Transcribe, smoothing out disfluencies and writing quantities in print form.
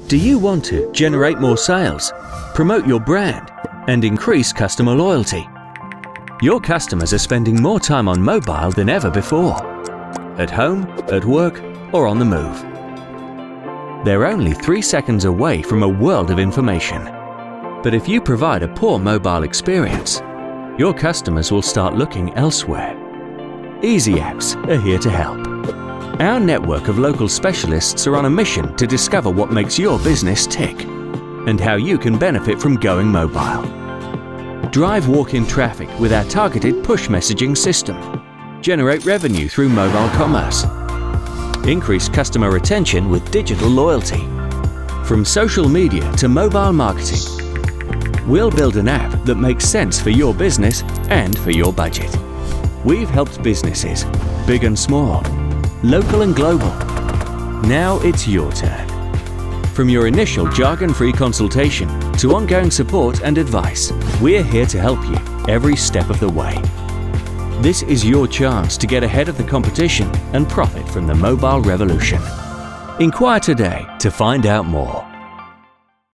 Do you want to generate more sales, promote your brand, and increase customer loyalty? Your customers are spending more time on mobile than ever before, at home, at work, or on the move. They're only 3 seconds away from a world of information. But if you provide a poor mobile experience, your customers will start looking elsewhere. Easy Apps are here to help. Our network of local specialists are on a mission to discover what makes your business tick and how you can benefit from going mobile. Drive walk-in traffic with our targeted push messaging system. Generate revenue through mobile commerce. Increase customer retention with digital loyalty. From social media to mobile marketing, we'll build an app that makes sense for your business and for your budget. We've helped businesses, big and small, local and global. Now it's your turn. From your initial jargon-free consultation to ongoing support and advice, we're here to help you every step of the way. This is your chance to get ahead of the competition and profit from the mobile revolution. Inquire today to find out more.